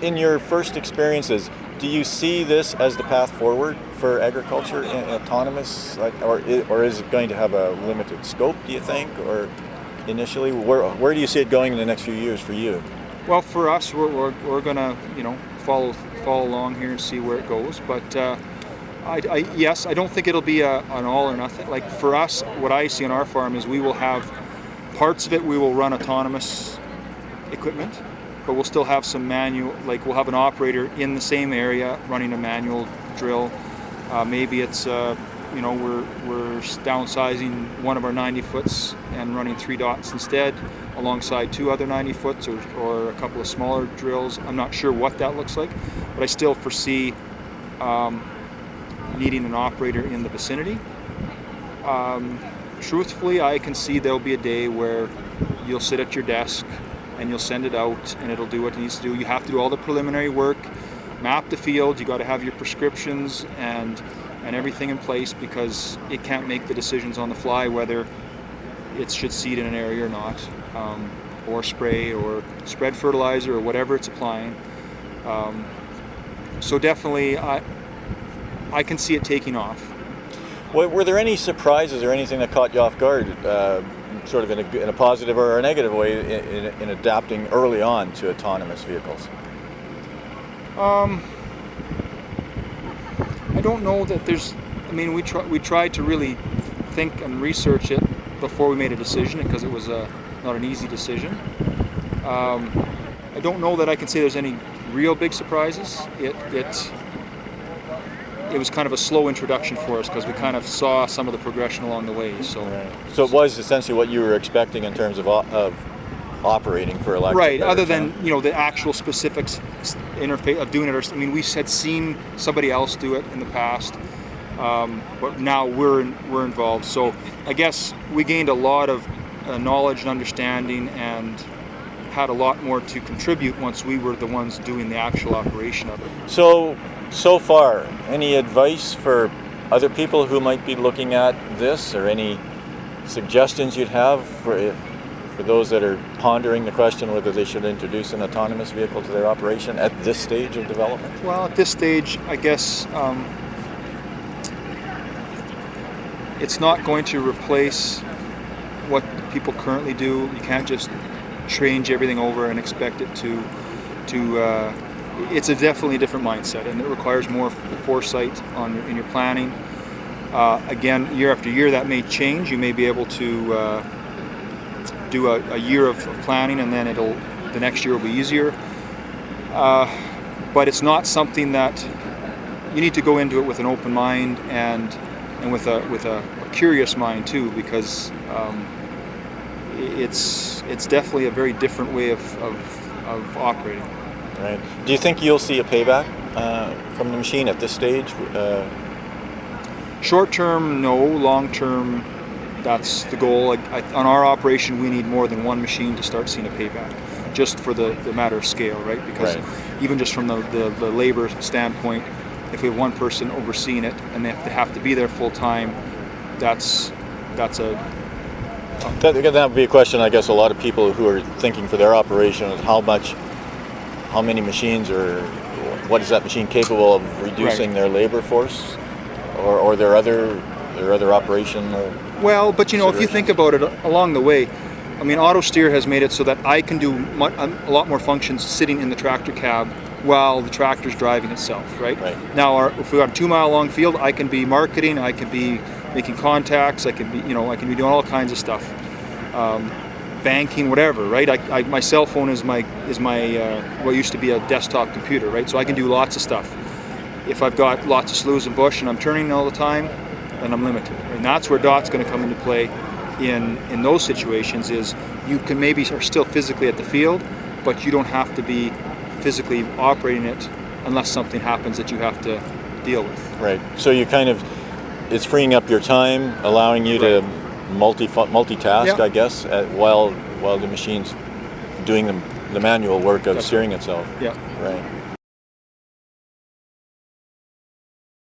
in your first experiences, do you see this as the path forward for agriculture, autonomous, or is it going to have a limited scope, do you think, or initially? Where do you see it going in the next few years for you? Well, for us, we're going to, follow along here and see where it goes. But yes, I don't think it'll be an all or nothing. Like for us, what I see on our farm is we will have parts of it, we will run autonomous equipment, but we'll still have some manual, like we'll have an operator in the same area running a manual drill. Maybe it's, we're downsizing one of our 90 foots and running 3 dots instead, alongside 2 other 90 foots or a couple of smaller drills. I'm not sure what that looks like, but I still foresee needing an operator in the vicinity. Truthfully, I can see there'll be a day where you'll sit at your desk and you'll send it out and it'll do what it needs to do. You have to do all the preliminary work, map the field, you got to have your prescriptions and everything in place, because it can't make the decisions on the fly whether it should seed in an area or not, or spray or spread fertilizer or whatever it's applying. So definitely I can see it taking off. Were there any surprises or anything that caught you off guard, sort of in a positive or a negative way, in adapting early on to autonomous vehicles? I don't know that there's. I mean, we tried to really think and research it before we made a decision, because it was not an easy decision. I don't know that I can say there's any real big surprises. It was kind of a slow introduction for us, because we kind of saw some of the progression along the way. So, so it was essentially what you were expecting in terms of operating for electric. Right. Other than the actual specifics interface of doing it. I mean, we had seen somebody else do it in the past, but now we're involved. So I guess we gained a lot of knowledge and understanding, and had a lot more to contribute once we were the ones doing the actual operation of it. So far, any advice for other people who might be looking at this, or any suggestions you'd have for those that are pondering the question whether they should introduce an autonomous vehicle to their operation at this stage of development? Well, at this stage, I guess it's not going to replace what people currently do. You can't just change everything over and expect it to it's definitely a different mindset, and it requires more foresight in your planning. Again, year after year that may change. You may be able to do a year of planning, and then the next year will be easier. But it's not something that you need to go into it with an open mind and with a curious mind too, because it's definitely a very different way of operating. Right. Do you think you'll see a payback from the machine at this stage? Short term, no. Long term, that's the goal. On our operation, we need more than one machine to start seeing a payback, just for the matter of scale, right? Because even just from the labor standpoint, if we have one person overseeing it and they have to be there full time, that would be a question, I guess, a lot of people who are thinking for their operation is how many machines, or what is that machine capable of reducing their labor force, or their other operational. Well, but if you think about it along the way, I mean, auto steer has made it so that I can do a lot more functions sitting in the tractor cab while the tractor's driving itself, right? Now, if we got a 2-mile long field, I can be marketing, I can be making contacts, I can be doing all kinds of stuff. Banking, whatever, right? My cell phone is my what used to be a desktop computer, right? So I can do lots of stuff. If I've got lots of sloughs and bush and I'm turning all the time, then I'm limited. And that's where DOT's going to come into play in those situations. Is you can maybe are still physically at the field, but you don't have to be physically operating it unless something happens that you have to deal with. Right. So it's freeing up your time, allowing you to multitask, I guess, while the machine's doing the manual work of steering itself. Yeah. Right.